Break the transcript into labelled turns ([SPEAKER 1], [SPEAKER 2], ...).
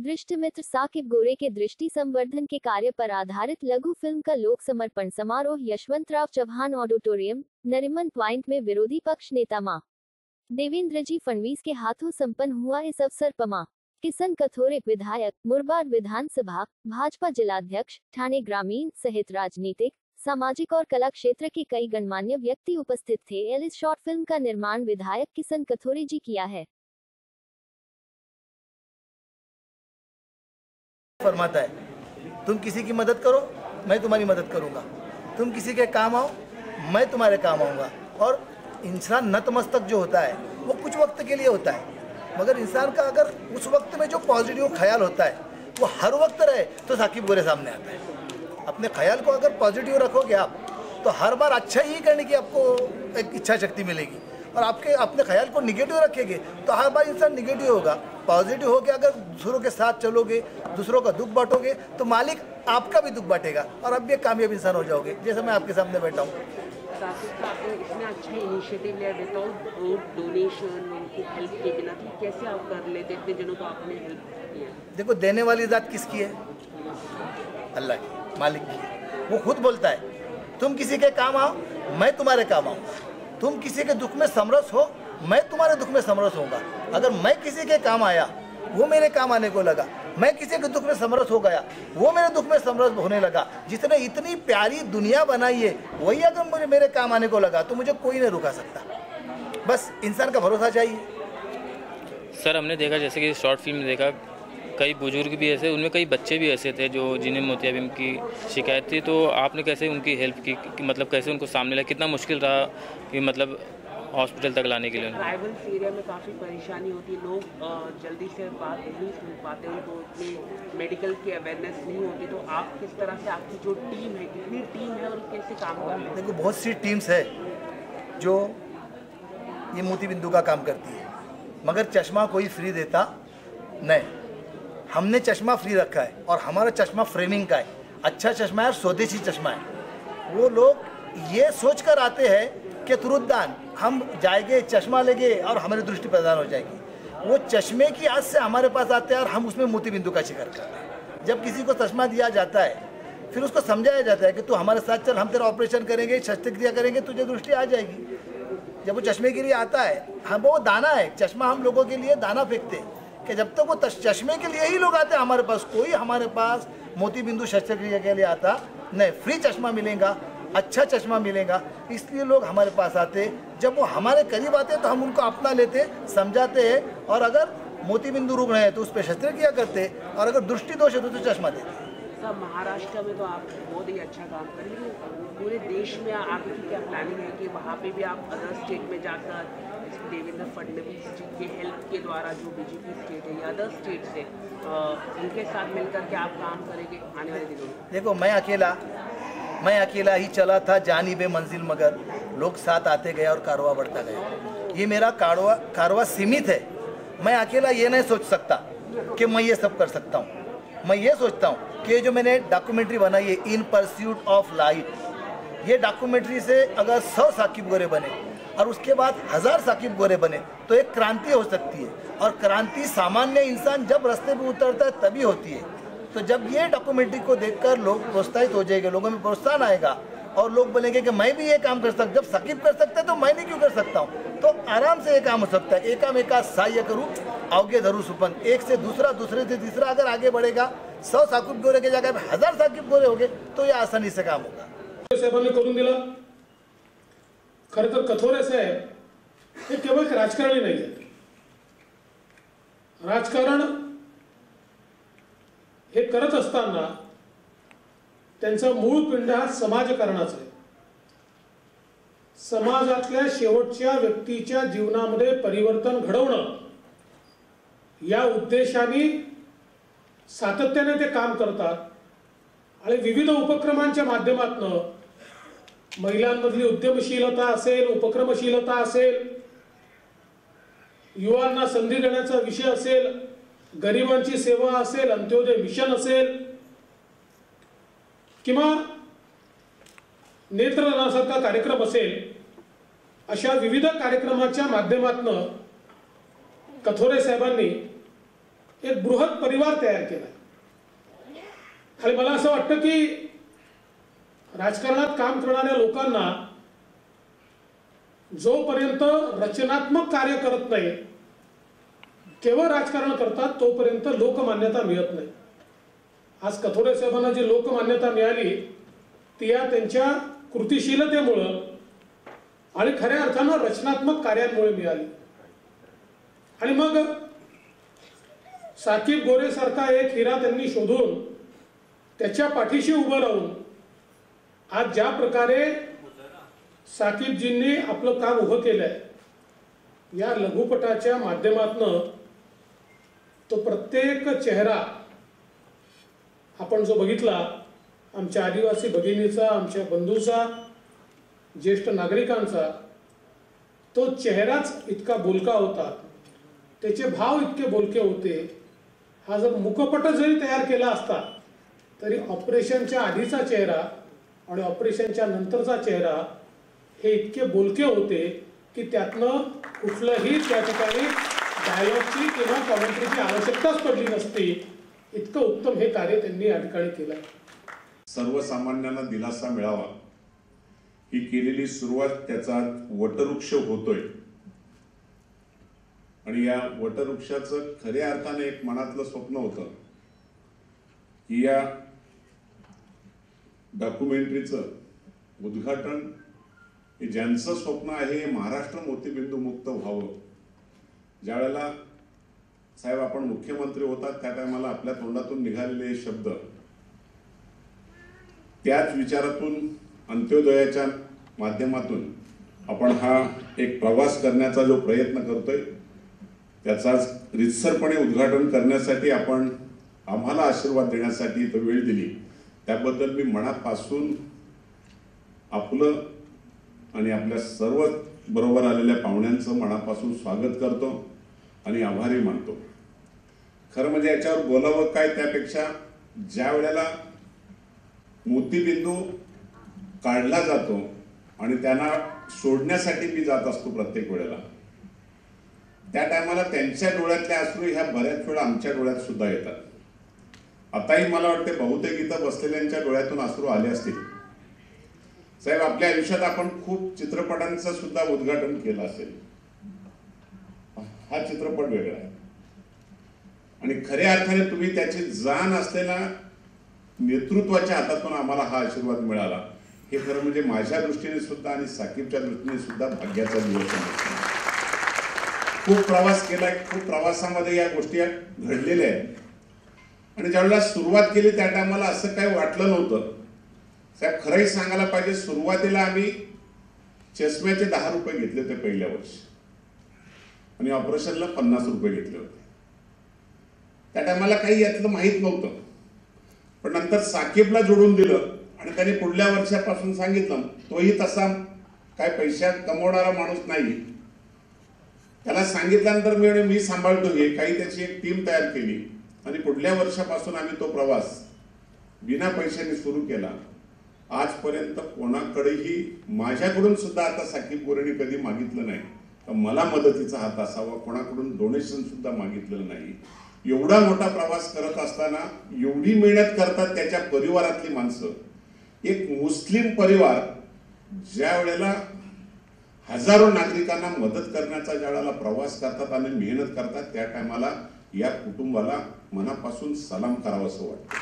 [SPEAKER 1] दृष्टिमित्र साकिब गोरे के दृष्टि संवर्धन के कार्य पर आधारित लघु फिल्म का लोक समर्पण समारोह यशवंतराव चव्हाण ऑडिटोरियम, नरीमन पॉइंट में विरोधी पक्ष नेता मां देवेंद्रजी फडणवीस के हाथों संपन्न हुआ। इस अवसर पर मां किशन कथोरे विधायक, मुरबाड विधानसभा भाजपा जिलाध्यक्ष, ठाणे ग्रामीण सहित राजनीतिक, सामाजिक और कला क्षेत्र के कई गणमान्य व्यक्ति उपस्थित थे। इस शॉर्ट फिल्म का निर्माण विधायक किशन कथोरे जी किया है।
[SPEAKER 2] फरमाता है, तुम किसी की मदद करो, मैं तुम्हारी मदद करूंगा। तुम किसी के काम आओ, मैं तुम्हारे काम आऊंगा। और इंसान नतमस्तक जो होता है वो कुछ वक्त के लिए होता है, मगर इंसान का अगर उस वक्त में जो पॉजिटिव ख्याल होता है वो हर वक्त रहे तो साकिब गोरे सामने आता है। अपने ख्याल को अगर पॉजिटिव रखोगे आप तो हर बार अच्छा ही करने की आपको एक इच्छा शक्ति मिलेगी। और आपके अपने ख्याल को निगेटिव रखेंगे तो हर बार इंसान निगेटिव होगा। पॉजिटिव होकर अगर दूसरों के साथ चलोगे, दूसरों का दुख बांटोगे तो मालिक आपका भी दुख बांटेगा और आप भी एक कामयाब इंसान हो जाओगे, जैसे मैं आपके सामने बैठा हूँ।
[SPEAKER 3] आपने इतना अच्छा इनिशिएटिव लिया विदाउट डोनेशन, उनकी हेल्प के बिना, तो कैसे आप कर लेते इतने जनों को आपने हेल्प किया?
[SPEAKER 2] देखो, देने वाली ज़ात किसकी है? अल्लाह की, मालिक की। वो खुद बोलता है, तुम किसी के काम आओ, मैं तुम्हारे काम आऊँगा। तुम किसी के दुख में समरस हो, मैं तुम्हारे दुख में समरस होऊंगा। अगर मैं किसी के काम आया, वो मेरे काम आने को लगा। मैं किसी के दुख में समरस हो गया, वो मेरे दुख में समरस होने लगा। जिसने इतनी प्यारी दुनिया बनाई है वही अगर मुझे मेरे काम आने को लगा तो मुझे कोई नहीं रुका सकता। बस इंसान का भरोसा चाहिए।
[SPEAKER 4] सर, हमने देखा जैसे कि शॉर्ट फिल्म में देखा कई बुजुर्ग भी ऐसे, उनमें कई बच्चे भी ऐसे थे जो जिन्हें मोतियाबिंद की शिकायत थी, तो आपने कैसे उनकी हेल्प की? मतलब कैसे उनको सामने लाया? कितना मुश्किल रहा कि मतलब हॉस्पिटल तक लाने के लिए?
[SPEAKER 3] ट्राइबल्स एरिया में काफ़ी परेशानी होती है, लोग जल्दी से बात नहीं सुन पाते, उनको इतनी मेडिकल की अवेयरनेस नहीं होती। तो आप किस तरह से, आपकी जो टीम है, कितनी टीम है और कैसे काम कर रहे हैं?
[SPEAKER 2] देखो, बहुत सी टीम्स है जो ये मोतीबिंदु का काम करती है, मगर चश्मा कोई फ्री देता नहीं। हमने चश्मा फ्री रखा है और हमारा चश्मा फ्रेमिंग का है, अच्छा चश्मा है और स्वदेशी चश्मा है। वो लोग ये सोच कर आते हैं कि तुरुद्दान हम जाएंगे, चश्मा लेंगे और हमारी दृष्टि प्रदान हो जाएगी। वो चश्मे की आस से हमारे पास आते हैं और हम उसमें मोतीबिंदु का शिकार करते हैं। जब किसी को चश्मा दिया जाता है फिर उसको समझाया जाता है कि तू हमारे साथ चल, हम तेरा ऑपरेशन करेंगे, शस्त्रक्रिया करेंगे, तुझे दृष्टि आ जाएगी। जब वो चश्मे के लिए आता है, हम वो दाना है, चश्मा हम लोगों के लिए दाना फेंकते हैं कि जब तक वो चश्मे के लिए ही लोग आते हैं हमारे पास, कोई हमारे पास मोतीबिंदु शस्त्रक्रिया के लिए आता नहीं। फ्री चश्मा मिलेगा, अच्छा चश्मा मिलेगा, इसलिए लोग हमारे पास आते। जब वो हमारे करीब आते हैं तो हम उनको अपना लेते, समझाते हैं, और अगर मोतीबिंदु रुग्ण है तो उस पर शस्त्रक्रिया करते, और अगर दृष्टि दोष है तो चश्मा देते।
[SPEAKER 3] सब महाराष्ट्र में तो आप बहुत ही अच्छा काम कर रहे हैं, पूरे देश में आगे की क्या प्लानिंग है कि वहाँ पे भी आप अदर स्टेट में जाकर देवेंद्र फडणवीस जी के हेल्प के द्वारा, जो बीजेपी स्टेट है या अदर स्टेट से, उनके साथ मिलकर के आप काम करेंगे आने वाले दिनों में?
[SPEAKER 2] देखो, मैं अकेला ही चला था जानिबे मंजिल, मगर लोग साथ आते गए और कारवा बढ़ता गया। ये मेरा कारवा सीमित है। मैं अकेला ये नहीं सोच सकता कि मैं ये सब कर सकता हूँ। मैं ये सोचता हूँ कि जो मैंने डॉक्यूमेंट्री बनाई है, इन परस्यूट ऑफ लाइट, ये डॉक्यूमेंट्री से अगर 100 साकिब गोरे बने और उसके बाद 1000 साकिब गोरे बने तो एक क्रांति हो सकती है। और क्रांति सामान्य इंसान जब रास्ते पे उतरता है तभी होती है। तो जब ये डॉक्यूमेंट्री को देखकर लोग प्रोत्साहित हो जाएंगे, लोगों में प्रोत्साहन आएगा और लोग बोलेंगे कि मैं भी ये काम कर सकता, जब साकिब कर सकता है तो मैं नहीं क्यों कर सकता हूँ। तो आराम से ये काम हो सकता है। एका सहाय्य करूँ आगे धरू सुपन, एक से दूसरा, दूसरे से तीसरा अगर आगे बढ़ेगा, 100 साकिब गोरे के जगह 1000 साकिब गोरे हो गए तो ये आसानी से काम होगा।
[SPEAKER 5] साहेबांनी करून दिला। खरं तर कथोरे साहेब हे केवळ राजकारणी नाही आहेत। राजकारण हे करत असताना त्यांचा मूळ पिंड हा समाजकारणाचा आहे। समाजातल्या शेवटच्या व्यक्तीच्या जीवनामध्ये परिवर्तन घडवणं या उद्देशाने सातत्याने ते काम करतात आणि विविध उपक्रमांच्या माध्यमातून महिलांमधली उद्यमशीलता असेल, उपक्रमशीलता असेल, युवांना संधी देण्याचा विषय असेल, गरिबांची सेवा असेल, अंत्योदय मिशन असेल किंवा नेत्रदानासारखा कार्यक्रम असेल, अशा विविध कार्यक्रमाच्या माध्यमातून कथोरे साहेबांनी एक बृहत परिवार तयार केला. आणि मला असं वाटतं की राजकारणात काम करणाऱ्या लोकांना जोपर्यंत रचनात्मक कार्य करत नाही, केवळ राजकारण करतात, तोपर्यंत लोकमान्यता मिळत नाही. आज कथोरे साहेबांना जी लोकमान्यता मिळाली ती या त्यांच्या कृतिशीलतेमुळं आणि खऱ्या अर्थानं रचनात्मक कार्यांमुळे मिळाली. आणि मग साकीब गोरे सारखा एक हिरा त्यांनी शोधून त्याच्या पाठीशी उभं राहून आज ज्या प्रकारे साकीबजींनी आपलं काम उभं केलंय, या लघुपटाच्या माध्यमातून तो प्रत्येक चेहरा आपण जो बघितला, आमच्या आदिवासी भगिनीचा, आमच्या बंधूचा, ज्येष्ठ नागरिकांचा, तो चेहराच इतका बोलका होता, त्याचे भाव इतके बोलके होते. हा जर मुखपट जरी तयार केला असता तरी ऑपरेशनच्या आधीचा चेहरा आणि ऑपरेशनच्या नंतरचा चेहरा हे इतके बोलके होते की त्यातनं कुठलंही त्या ठिकाणी डायलॉगची किंवा कॉमेंट्रीची आवश्यकताच पडली नसती. इतकं उत्तम हे कार्य त्यांनी या ठिकाणी केलं.
[SPEAKER 6] सर्वसामान्यांना दिलासा मिळावा ही केलेली सुरुवात त्याचा वटवृक्ष होतोय. आणि या वटवृक्षाचं खऱ्या अर्थाने एक मनातलं स्वप्न होतं की या डॉक्युमेंटरीचं उद्घाटन हे ज्यांचं स्वप्न आहे महाराष्ट्र मोतीबिंदू मुक्त व्हावं. ज्या वेळेला साहेब आपण मुख्यमंत्री होतात त्या टायमाला आपल्या तोंडातून निघालेले शब्द त्याच विचारातून अंत्योदयाच्या माध्यमातून आपण हा एक प्रवास करण्याचा जो प्रयत्न करतोय त्याचाच रितसरपणे उद्घाटन करण्यासाठी आपण आम्हाला आशीर्वाद देण्यासाठी तो वेळ दिली त्याबद्दल मी मनापासून आपलं आणि आपल्या सर्व बरोबर आलेल्या पाहुण्यांचं मनापासून स्वागत करतो आणि आभारी मानतो. खरं म्हणजे याच्यावर बोलावं काय त्यापेक्षा ज्या वेळेला मोतीबिंदू काढला जातो आणि त्यांना सोडण्यासाठी मी जात असतो प्रत्येक वेळेला, त्या टायमाला त्यांच्या डोळ्यातले अश्रू ह्या बऱ्याच वेळा आमच्या डोळ्यात सुद्धा येतात. आताही मला वाटते बहुतेक इथं बसलेल्यांच्या डोळ्यातून अश्रू आले असतील. साहेब आपल्या आयुष्यात आपण खूप चित्रपटांचं सुद्धा उद्घाटन केलं असेल. हा चित्रपट वेगळा आहे आणि खऱ्या अर्थाने तुम्ही त्याची जाण असलेल्या नेतृत्वाच्या हातातून आम्हाला हा आशीर्वाद मिळाला हे खरं म्हणजे माझ्या दृष्टीने सुद्धा आणि साकीबच्या दृष्टीने सुद्धा भाग्याचा दिवस आहे. खूप प्रवास केलाय, खूप प्रवासामध्ये या गोष्टी घडलेल्या आहेत आणि ज्यावेळेला सुरुवात केली त्या टायमाला असं काही वाटलं नव्हतं. साहेब खरंही सांगायला पाहिजे, सुरुवातीला आम्ही चष्म्याचे 10 रुपये घेतले होते पहिल्या वर्षी आणि ऑपरेशनला 50 रुपये घेतले होते. त्या टायमाला काही यातलं माहीत नव्हतं, पण नंतर साकीबला जोडून दिलं आणि त्याने पुढल्या वर्षापासून सांगितलं. तोही तसा काय पैसा कमवणारा माणूस नाही. त्याला सांगितल्यानंतर मी सांभाळतो हे काही त्याची एक टीम तयार केली आणि पुढल्या वर्षापासून आम्ही तो प्रवास बिना पैशाने सुरू केला. आजपर्यंत कोणाकडेही माझ्याकडून सुद्धा आता साकीब गोरेंनी कधी मागितलं नाही तर मला मदतीचा हात असावा, कोणाकडून डोनेशन सुद्धा मागितलेलं नाही. एवढा मोठा प्रवास करत असताना एवढी मेहनत करतात त्याच्या परिवारातली माणसं. एक मुस्लिम परिवार ज्या वेळेला हजारो नागरिकांना मदत करण्याचा ज्या वेळेला प्रवास करतात आणि मेहनत करतात त्या टायमाला या कुटुंबाला मनापासून सलाम करावंसं वाटतं.